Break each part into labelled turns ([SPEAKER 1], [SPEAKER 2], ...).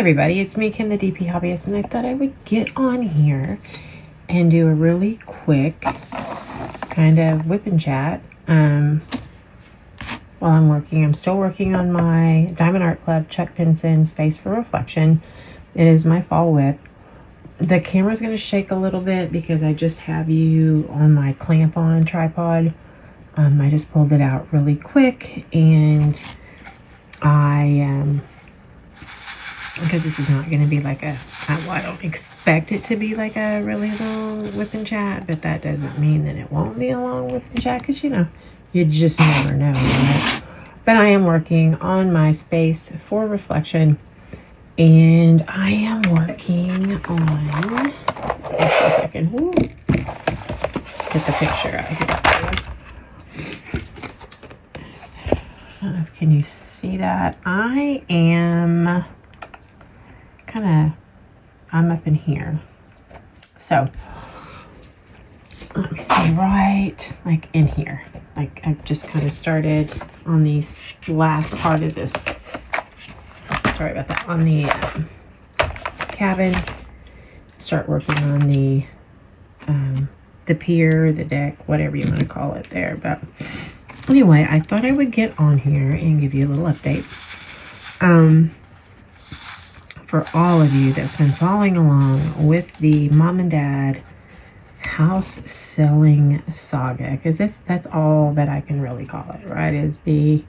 [SPEAKER 1] everybody, it's me, Kim, the DP Hobbyist, and I thought I would get on here and do a really quick kind of whip and chat while I'm working. I'm still working on my Diamond Art Club Chuck Pinson Space for Reflection. It is my fall whip. The camera's going to shake a little bit because I just have you on my clamp-on tripod. I just pulled it out really quick, and because this is not going to be like I don't expect it to be like a really long whip and chat, but that doesn't mean that it won't be a long whip and chat, because you just never know, right? But I am working on my space for reflection, and I am working on, let's see if I can get the picture out here. Can you see that? I'm up in here. So let me see, right like in here. Like I've just kind of started on the last part of this. Sorry about that. On the cabin. Start working on the pier, the deck, whatever you want to call it there. But anyway, I thought I would get on here and give you a little update. For all of you that's been following along with the mom and dad house selling saga, because that's all that I can really call it, right, is the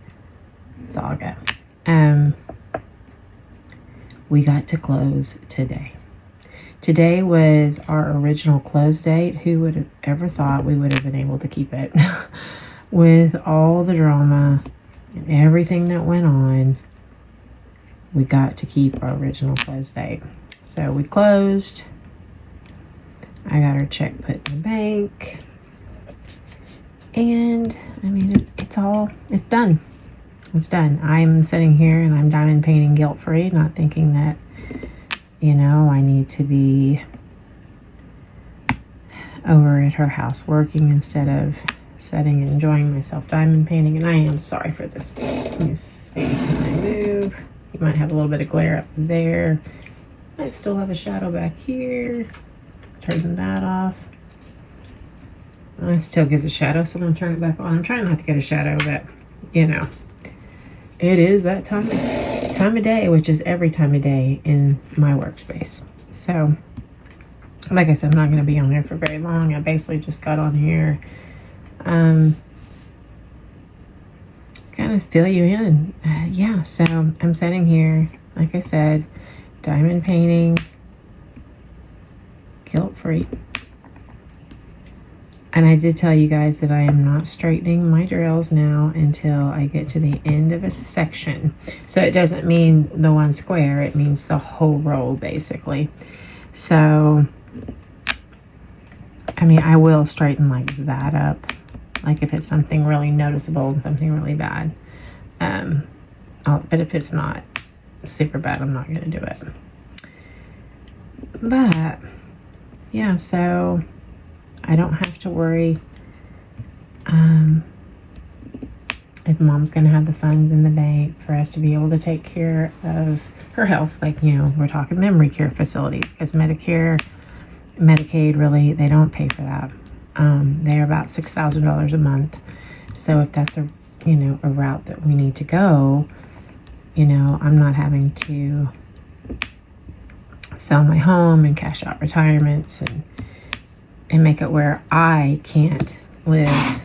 [SPEAKER 1] saga. We got to close today. Today was our original close date. Who would have ever thought we would have been able to keep it? With all the drama and everything that went on, we got to keep our original close date. So we closed. I got our check put in the bank. And I mean, it's done. It's done. I'm sitting here and I'm diamond painting guilt-free, not thinking that, I need to be over at her house working instead of sitting and enjoying myself diamond painting. And I am sorry for this. Let me see, can I move? You might have a little bit of glare up there. I still have a shadow back here. Turn that off. It still gives a shadow, so I'm going to turn it back on. I'm trying not to get a shadow, but it is that time of day, which is every time of day in my workspace. So, like I said, I'm not going to be on here for very long. I basically just got on here kind of fill you in. So I'm sitting here, like I said, diamond painting, guilt-free. And I did tell you guys that I am not straightening my drills now until I get to the end of a section. So it doesn't mean the one square, it means the whole roll, basically. So, I mean, I will straighten like that up. Like if it's something really noticeable and something really bad. But if it's not super bad, I'm not going to do it. But, yeah, so I don't have to worry if mom's going to have the funds in the bank for us to be able to take care of her health. Like, we're talking memory care facilities, because Medicare, Medicaid, really, they don't pay for that. They're about $6,000 a month. So if that's a route that we need to go, I'm not having to sell my home and cash out retirements and make it where I can't live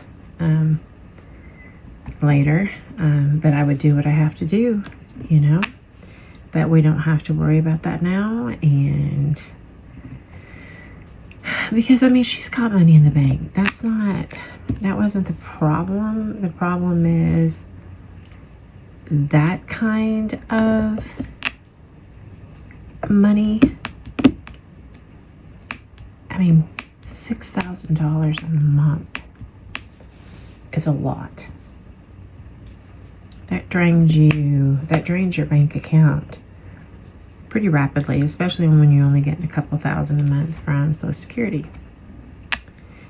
[SPEAKER 1] later. But I would do what I have to do, but we don't have to worry about that now. And because, I mean, she's got money in the bank. That wasn't the problem. The problem is that kind of money. I mean, $6,000 a month is a lot. That drains your bank account pretty rapidly, especially when you're only getting a couple thousand a month from Social Security.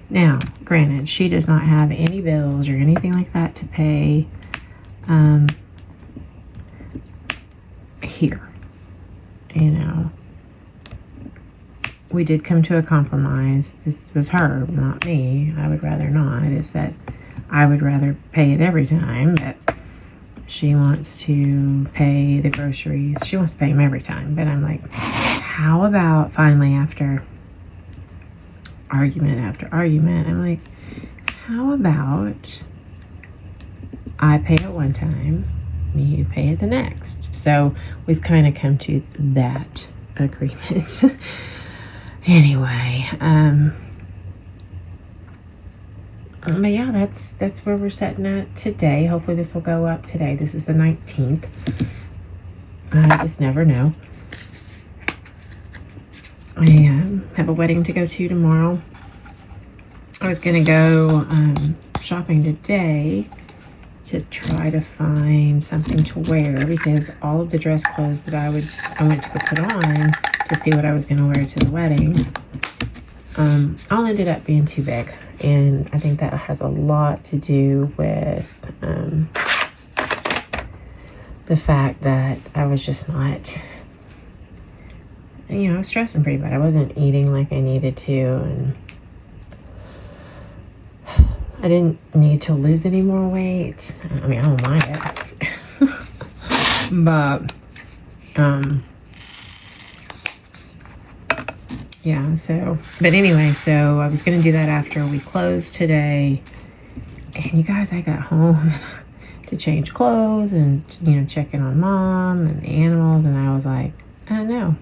[SPEAKER 1] Now, granted, she does not have any bills or anything like that to pay here. you know, we did come to a compromise. This was her, not me. I would rather not. Is that I would rather pay it every time, but she wants to pay the groceries. She wants to pay them every time. But I'm like, how about finally, after argument after argument, I'm like, how about I pay it one time, you pay it the next? So we've kind of come to that agreement. Anyway, but yeah, that's where we're sitting at today. Hopefully this will go up today. This is the 19th. I just never know. I have a wedding to go to tomorrow. I was going to go shopping today to try to find something to wear, because all of the dress clothes that I went to go put on to see what I was going to wear to the wedding all ended up being too big. And I think that has a lot to do with the fact that I was just not, you know, I was stressing pretty bad. I wasn't eating like I needed to, and I didn't need to lose any more weight. I mean, I don't mind it. But, yeah, so, but anyway, so I was going to do that after we closed today. And you guys, I got home to change clothes and, you know, check in on Mom and the animals. And I was like, I know,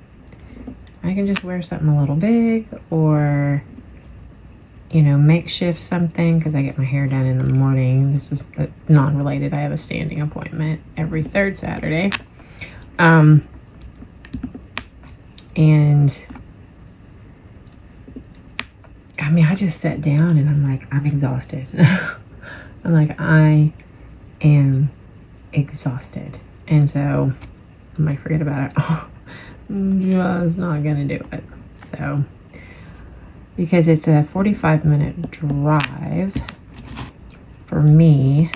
[SPEAKER 1] I can just wear something a little big, or, you know, makeshift something, because I get my hair done in the morning. This was non-related. I have a standing appointment every third Saturday. And I mean, I just sat down and I'm like, I'm exhausted. I'm like, I am exhausted. And so I might forget about it. I'm just not going to do it. So, because it's a 45-minute drive for me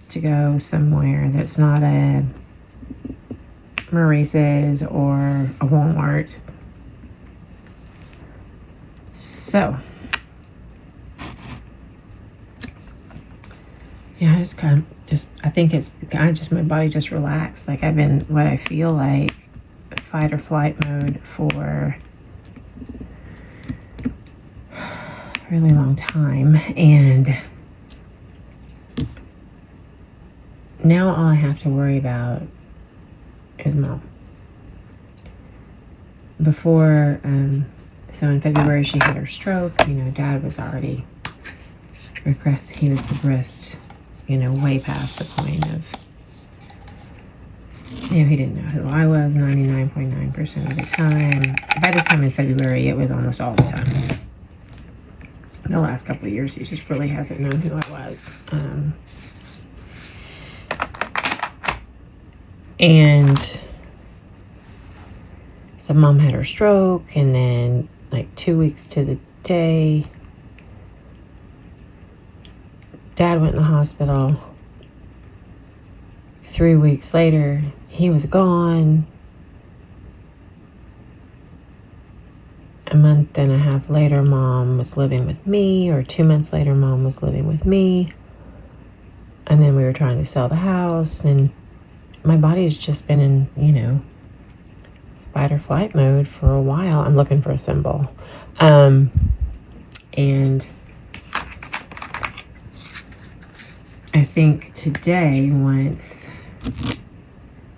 [SPEAKER 1] to go somewhere that's not a Maurice's or a Walmart. So, yeah, I think it's kind of just my body just relaxed. Like I've been, what I feel like, fight or flight mode for a really long time. And now all I have to worry about is Mom. Before, so in February she had her stroke. You know, Dad was already regressed. He was progressed, you know, way past the point of, you know, he didn't know who I was 99.9% of the time. By this time in February, it was almost all the time. The last couple of years, he just really hasn't known who I was. And so Mom had her stroke, and then like 2 weeks to the day, Dad went in the hospital. 3 weeks later, he was gone. A month and a half later, Mom was living with me, or 2 months later, Mom was living with me. And then we were trying to sell the house, and my body's just been in, you know, fight or flight mode for a while. I'm looking for a symbol. And I think today, once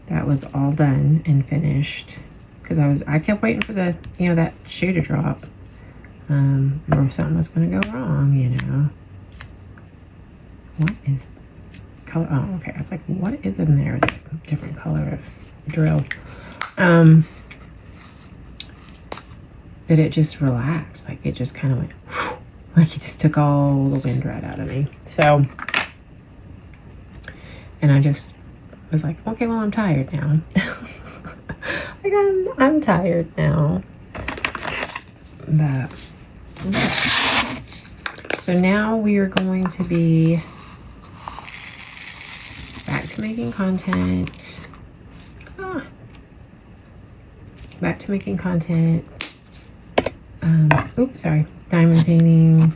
[SPEAKER 1] that was all done and finished, because I kept waiting for the, you know, that shoe to drop, or something was going to go wrong, you know. What is color? Oh, okay. I was like, what is in there? It's a different color of drill. That it just relaxed. Like it just kind of went, whew, like it just took all the wind right out of me. So, and I just was like, okay, well, I'm tired now. Like I'm tired now. But so now we are going to be back to making content. back to making content. Oops, sorry. Diamond painting.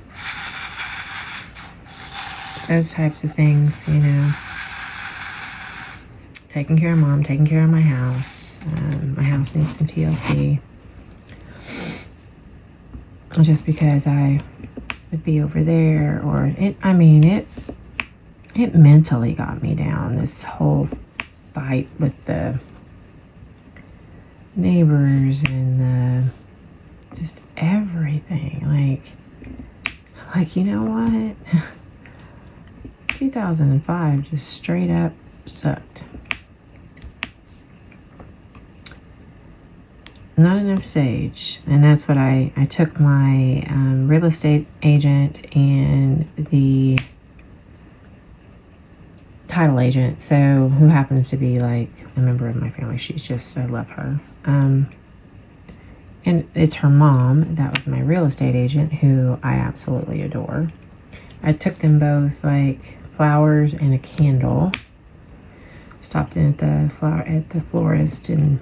[SPEAKER 1] Those types of things, you know. Taking care of mom, taking care of my house. My house needs some TLC. Just because I would be over there, or it mentally got me down, this whole fight with the neighbors and the just everything. Like, you know what? 2005 just straight up sucked. Not enough sage. And that's what I took my real estate agent and the title agent, so who happens to be like a member of my family. She's just, I love her. And it's her mom. That was my real estate agent, who I absolutely adore. I took them both like flowers and a candle. Stopped in at the florist and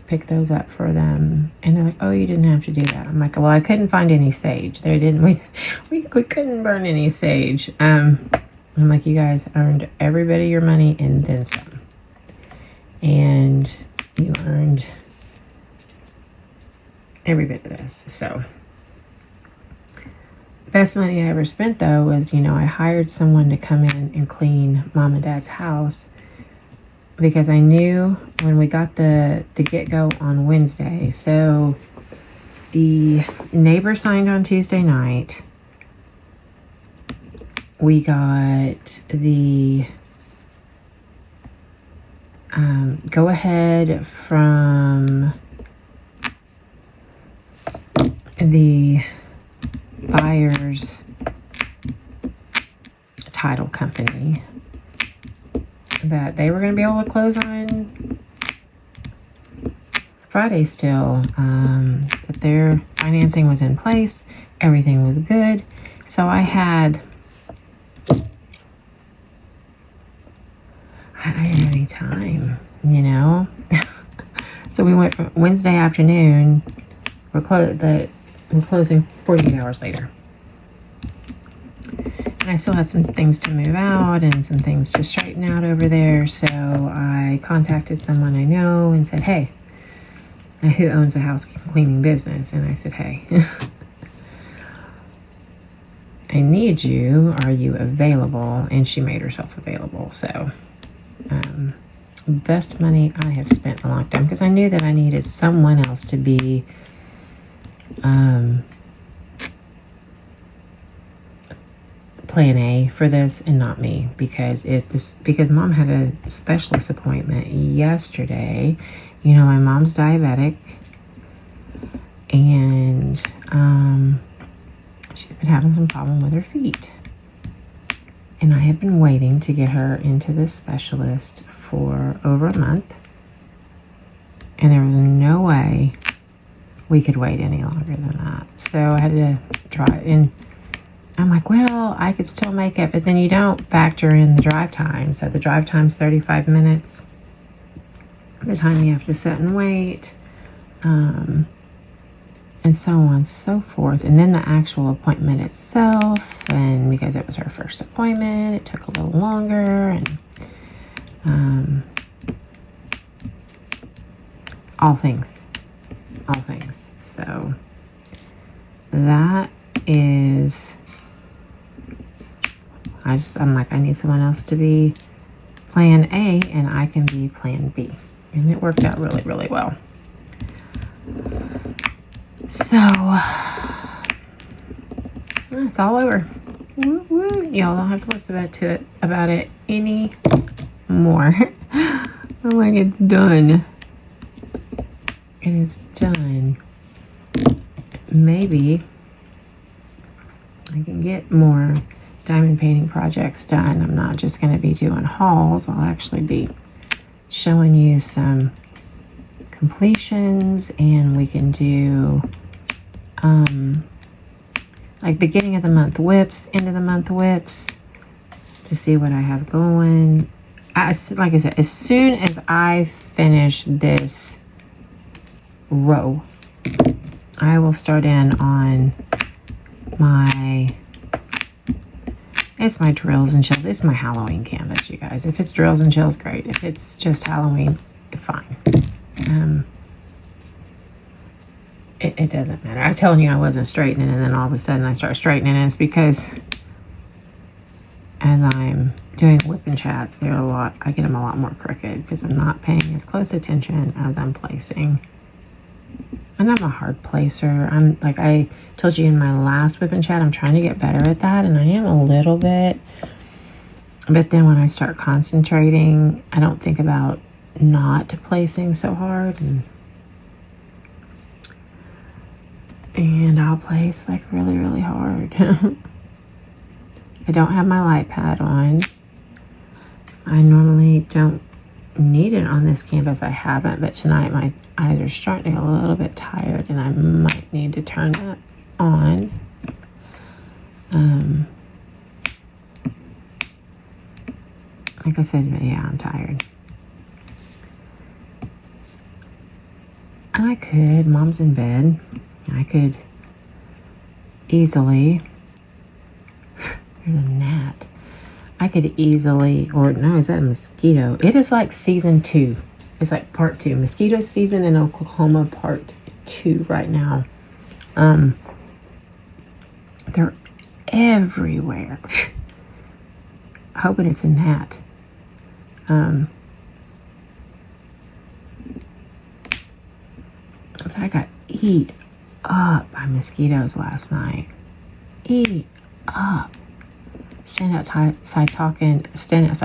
[SPEAKER 1] picked those up for them. And they're like, "Oh, you didn't have to do that." I'm like, "Well, I couldn't find any sage. We couldn't burn any sage." I'm like, "You guys earned everybody your money and then some. And you earned every bit of this." So, best money I ever spent though was, I hired someone to come in and clean mom and dad's house, because I knew when we got the get-go on Wednesday. So the neighbor signed on Tuesday night. We got the go ahead from the buyer's title company that they were going to be able to close on Friday still, that their financing was in place, everything was good. So I didn't have any time, So we went from Wednesday afternoon, we're closing 48 hours later. And I still had some things to move out and some things to straighten out over there. So I contacted someone I know and said, "Hey, who owns a house cleaning business?" And I said, "Hey, I need you. Are you available?" And she made herself available. So best money I have spent in a long time, because I knew that I needed someone else to be plan A for this and not me, because mom had a specialist appointment yesterday. My mom's diabetic, and she's been having some problem with her feet, and I have been waiting to get her into this specialist for over a month, and there was no way we could wait any longer than that. So I had to drive in. I'm like, well, I could still make it, but then you don't factor in the drive time. So the drive time's 35 minutes. The time you have to sit and wait, and so on and so forth. And then the actual appointment itself, and because it was her first appointment, it took a little longer, and all things. So that is, I'm like, I need someone else to be plan A and I can be plan B. And it worked out really, really well. So that's all over. Woo woo. Y'all don't have to listen about it anymore. I'm like, it's done. It is done. Maybe I can get more diamond painting projects done. I'm not just going to be doing hauls. I'll actually be showing you some completions, and we can do like beginning of the month WIPs, end of the month WIPs, to see what I have going. Like I said, as soon as I finish this row. I will start in on it's my drills and chills. It's my Halloween canvas, you guys. If it's drills and chills, great. If it's just Halloween, fine. It doesn't matter. I was telling you I wasn't straightening, and then all of a sudden I start straightening, and it's because as I'm doing whipping chats, I get them a lot more crooked because I'm not paying as close attention as I'm placing. And I'm a hard placer. I'm like I told you in my last whipping chat, I'm trying to get better at that, and I am a little bit. But then when I start concentrating, I don't think about not placing so hard, and I'll place like really, really hard. I don't have my light pad on. I normally don't need it on this canvas. I haven't, but tonight my eyes are starting to get a little bit tired, and I might need to turn that on. Like I said, yeah, I'm tired. And I could, Mom's in bed, I could easily, there's a gnat. I could easily, or no, is that a mosquito? It is like season 2. It's like part 2. Mosquito season in Oklahoma part 2 right now. They're everywhere. Hoping it's a gnat. But I got eat up by mosquitoes last night. Eat up. Standing outside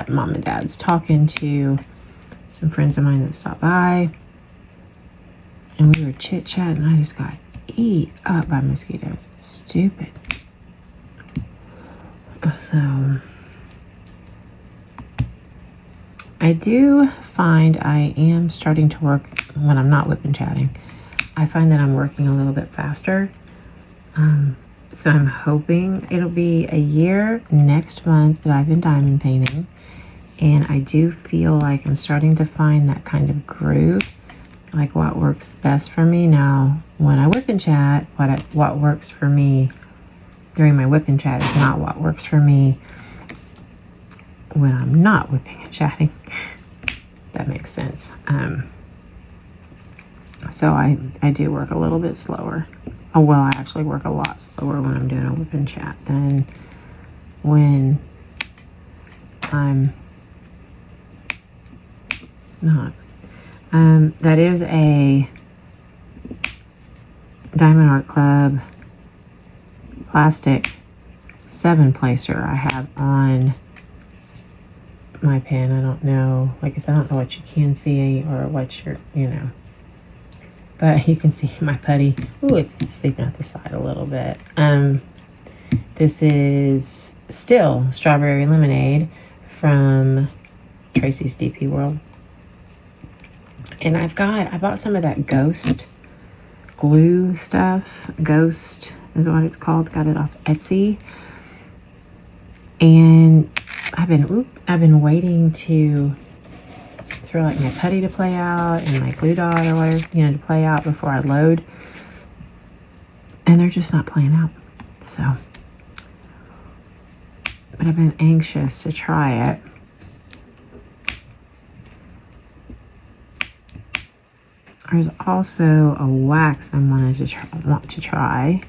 [SPEAKER 1] Mom and Dad's talking to some friends of mine that stopped by, and we were chit-chatting. I just got eat up by mosquitoes. It's stupid. So I do find I am starting to work when I'm not whipping chatting. I find that I'm working a little bit faster. So I'm hoping it'll be a year next month that I've been diamond painting. And I do feel like I'm starting to find that kind of groove, like what works best for me. Now, when I whip and chat, what works for me during my whip and chat is not what works for me when I'm not whipping and chatting. That makes sense. So I do work a little bit slower. Oh, well, I actually work a lot slower when I'm doing a whip and chat than when I'm not. That is a Diamond Art Club plastic 7-placer I have on my pen. I don't know, like I said, I don't know what you can see or what you're, but you can see my putty. Ooh, it's sleeping at the side a little bit. This is still Strawberry Lemonade from Tracy's DP World. And I bought some of that Ghost glue stuff. Ghost is what it's called. Got it off Etsy. And I've been waiting for like my putty to play out and my glue dot or whatever, to play out before I load. And they're just not playing out. So, but I've been anxious to try it. There's also a wax I want to try. I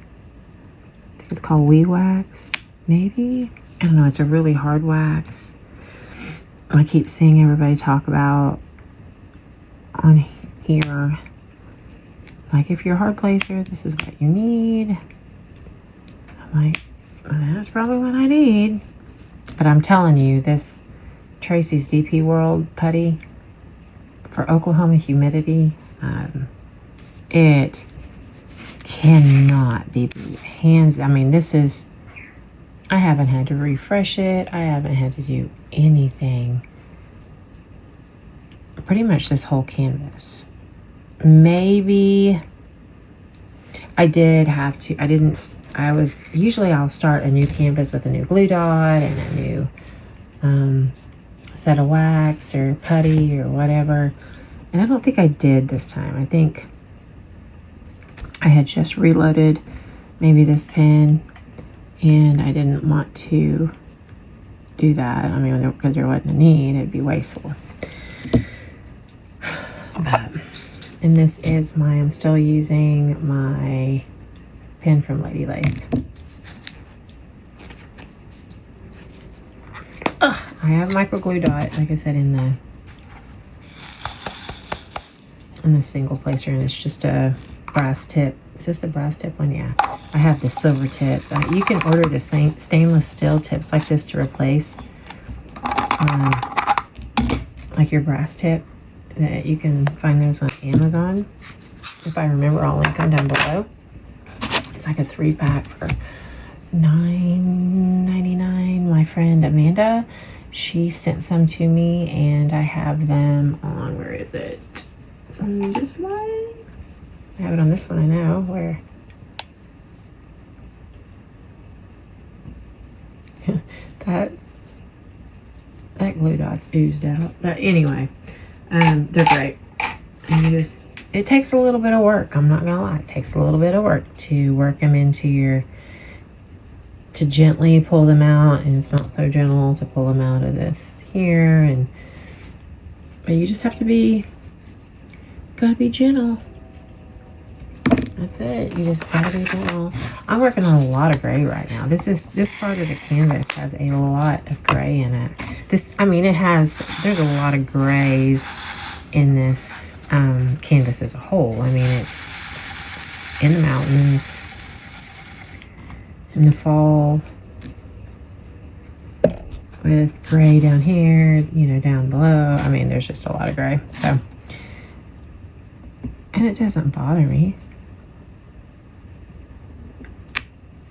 [SPEAKER 1] think it's called Wee Wax, maybe? I don't know, it's a really hard wax. I keep seeing everybody talk about on here, like, if you're a hard placer, this is what you need. I'm like, well, that's probably what I need. But I'm telling you, this Tracy's DP World putty for Oklahoma humidity, it cannot be beat. I haven't had to refresh it. I haven't had to do anything. Pretty much this whole canvas. Maybe I did have to, usually I'll start a new canvas with a new glue dot and a new set of wax or putty or whatever. And I don't think I did this time. I think I had just reloaded maybe this pen, and I didn't want to do that. I mean, because there wasn't a need, it'd be wasteful. But, and this is I'm still using my pen from Lady Lake. I have micro glue dot, like I said, in the single placer, and it's just a brass tip. Is this the brass tip one? Yeah. I have the silver tip. You can order the same stainless steel tips like this to replace like your brass tip. You can find those on Amazon. If I remember, I'll link them down below. It's like a 3-pack for $9.99. My friend Amanda, she sent some to me, and I have them on, where is it? It's on this one. I have it on this one, I know. Where? that glue dot's oozed out. But anyway, they're great. And it takes a little bit of work. I'm not gonna lie. It takes a little bit of work to work them into to gently pull them out, and it's not so gentle to pull them out of this here. But you just have to gotta be gentle. That's it. You just gotta be gentle. I'm working on a lot of gray right now. This part of the canvas has a lot of gray in it. There's a lot of grays in this canvas as a whole. I mean, it's in the mountains, in the fall, with gray down here, down below. I mean, there's just a lot of gray. So, and it doesn't bother me,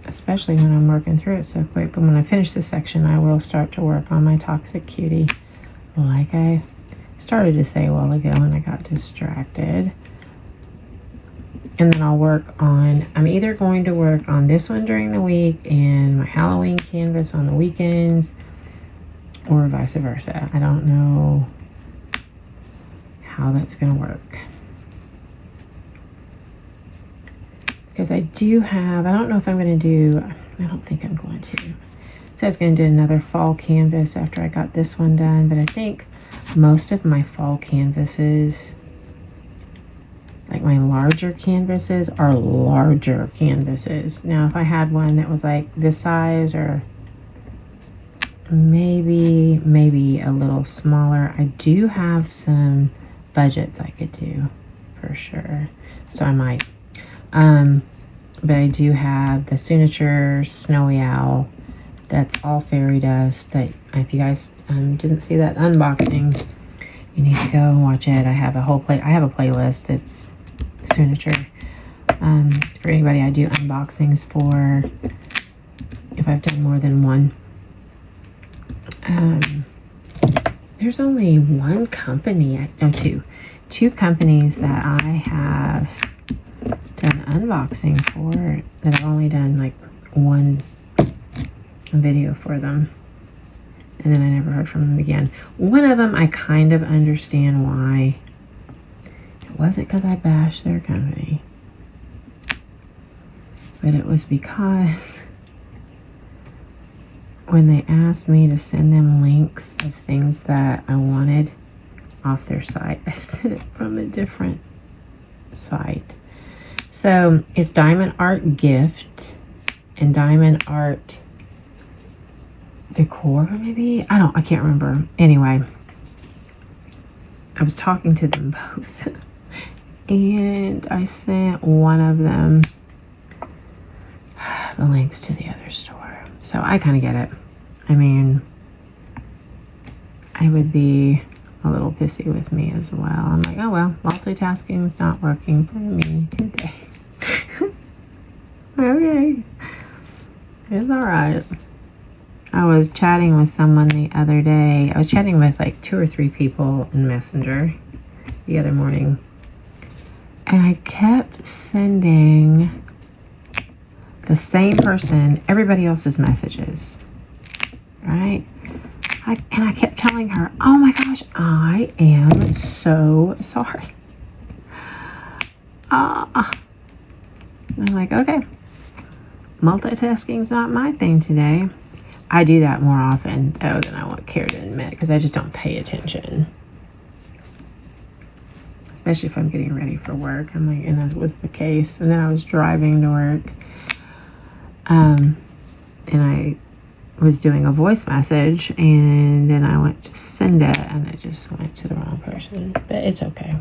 [SPEAKER 1] especially when I'm working through it so quick. But when I finish this section, I will start to work on my Toxic Cutie, like I started to say a while ago, and I got distracted. And then I'm either going to work on this one during the week and my Halloween canvas on the weekends, or vice versa. I don't know how that's going to work. Because I don't know if I'm going to do, I don't think I'm going to. So I was going to do another fall canvas after I got this one done, but I think most of my fall canvases, like my larger canvases, are larger canvases. Now, if I had one that was like this size, or maybe a little smaller, I do have some budgets I could do for sure. So I might. But I do have the Signature Snowy Owl. That's all fairy dust. That, if you guys didn't see that unboxing, you need to go and watch it. I have a playlist. It's Signature. For anybody I do unboxings for, if I've done more than one. There's only one company, two companies that I have done unboxing for, that I've only done like one video for them, and then I never heard from them again. One of them I kind of understand why. It wasn't because I bashed their company, but it was because when they asked me to send them links of things that I wanted off their site, I sent it from a different site. So it's Diamond Art Gift and Diamond Art Decor, maybe? I can't remember. Anyway, I was talking to them both and I sent one of them the links to the other store. So I kind of get it. I mean, I would be a little pissy with me as well. I'm like, oh well, multitasking is not working for me today. Okay, it's all right. I was chatting with someone the other day. I was chatting with like 2 or 3 people in Messenger the other morning, and I kept sending the same person everybody else's messages, right? And I kept telling her, oh my gosh, I am so sorry. I'm like, okay, multitasking's not my thing today. I do that more often, though, than I want care to admit, because I just don't pay attention. Especially if I'm getting ready for work. I'm like, and that was the case. And then I was driving to work. And I was doing a voice message, and then I went to send it, and I just went to the wrong person. But it's okay.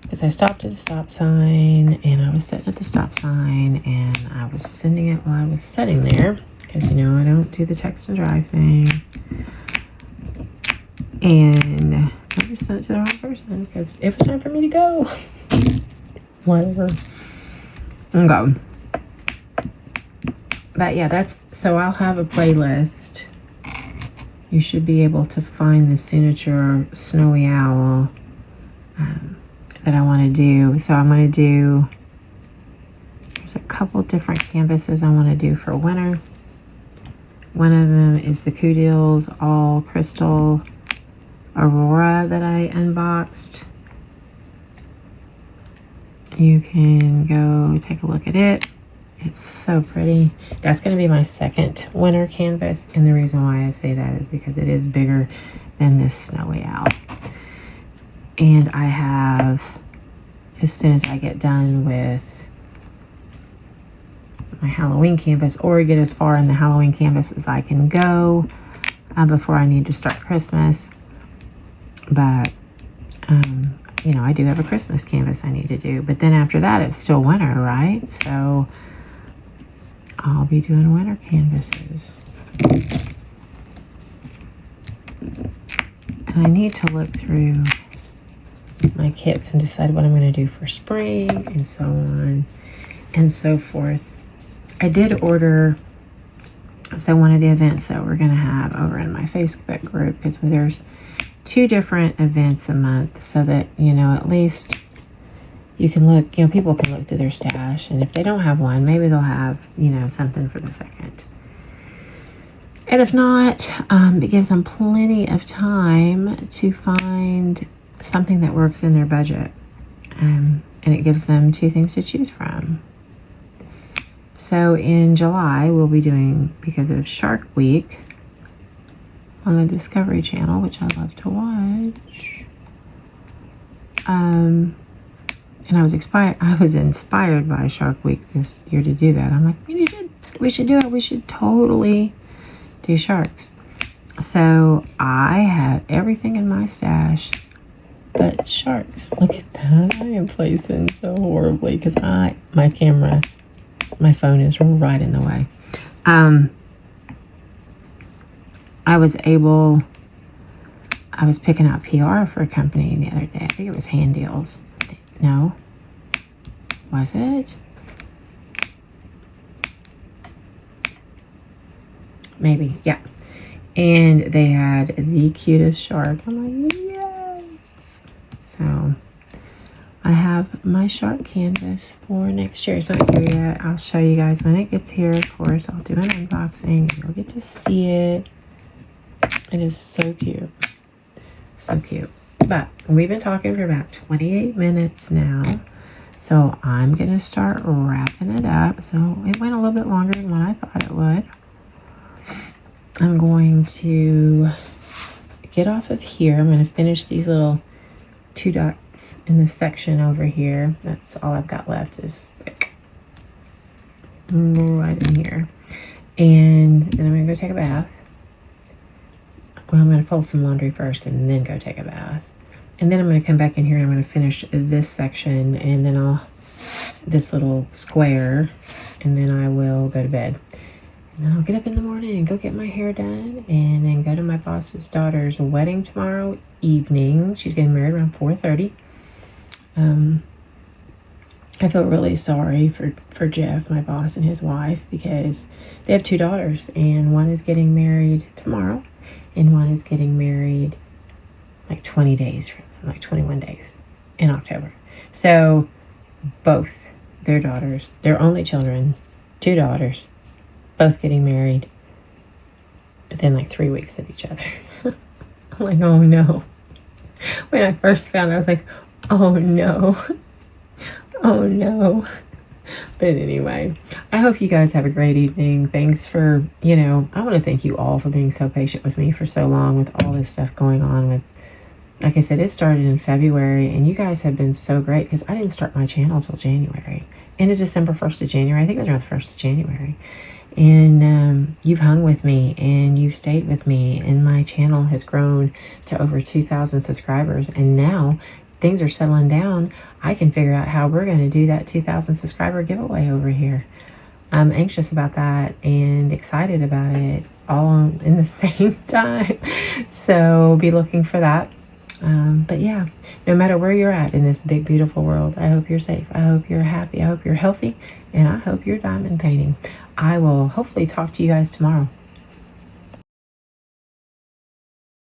[SPEAKER 1] Because I stopped at a stop sign, and I was sitting at the stop sign, and I was sending it while I was sitting there. Because, you know, I don't do the text and drive thing. And I just sent it to the wrong person because it was time for me to go. Whatever. Okay. But yeah, so I'll have a playlist. You should be able to find the signature snowy owl that I want to do. So I'm going to do, there's a couple different canvases I want to do for winter. One of them is the Kudel's All Crystal Aurora that I unboxed. You can go take a look at it. It's so pretty. That's going to be my second winter canvas, and the reason why I say that is because it is bigger than this snowy owl. And I have, as soon as I get done with my Halloween canvas, or get as far in the Halloween canvas as I can go before I need to start Christmas. But you know, I do have a Christmas canvas I need to do, but then after that it's still winter, right? So I'll be doing winter canvases. And I need to look through my kits and decide what I'm going to do for spring and so on and so forth. I did order, so one of the events that we're going to have over in my Facebook group, because there's 2 different events a month, so that, you know, at least you can look, you know, people can look through their stash, and if they don't have one, maybe they'll have, you know, something for the second. And if not, it gives them plenty of time to find something that works in their budget. And it gives them 2 things to choose from. So in July, we'll be doing, because of Shark Week on the Discovery Channel, which I love to watch. And I was inspired by Shark Week this year to do that. I'm like, we should do it. We should totally do sharks. So I have everything in my stash but sharks. Look at that. I am placing so horribly because my phone is right in the way. I was picking out PR for a company the other day. I think it was Hand Deals. No? Was it? Maybe, yeah. And they had the cutest shark. I'm like, yes! So, I have my shark canvas for next year. It's not here yet. I'll show you guys when it gets here. Of course, I'll do an unboxing. You'll get to see it. It is so cute. So cute. But we've been talking for about 28 minutes now. So I'm going to start wrapping it up. So it went a little bit longer than what I thought it would. I'm going to get off of here. I'm going to finish these little 2 dots in this section over here. That's all I've got left is stick right in here. And then I'm going to go take a bath. Well, I'm going to fold some laundry first and then go take a bath. And then I'm going to come back in here and I'm going to finish this section and then this little square, and then I will go to bed. And then I'll get up in the morning and go get my hair done and then go to my boss's daughter's wedding tomorrow evening. She's getting married around 4:30. I feel really sorry for Jeff, my boss, and his wife, because they have 2 daughters, and one is getting married tomorrow and one is getting married like 20 days from now, like 21 days in October. So both their daughters, their only children, 2 daughters, both getting married within like 3 weeks of each other. I'm like, oh no. When I first found out, I was like, oh no. Oh no. But anyway, I hope you guys have a great evening. Thanks for, I want to thank you all for being so patient with me for so long with all this stuff going on with, like I said, it started in February and you guys have been so great because I didn't start my channel till January. End of December, 1st of January. I think it was around the 1st of January. And you've hung with me and you've stayed with me and my channel has grown to over 2,000 subscribers. And now things are settling down. I can figure out how we're going to do that 2,000 subscriber giveaway over here. I'm anxious about that and excited about it all in the same time. So be looking for that. But yeah, no matter where you're at in this big, beautiful world, I hope you're safe. I hope you're happy. I hope you're healthy. And I hope you're diamond painting. I will hopefully talk to you guys tomorrow.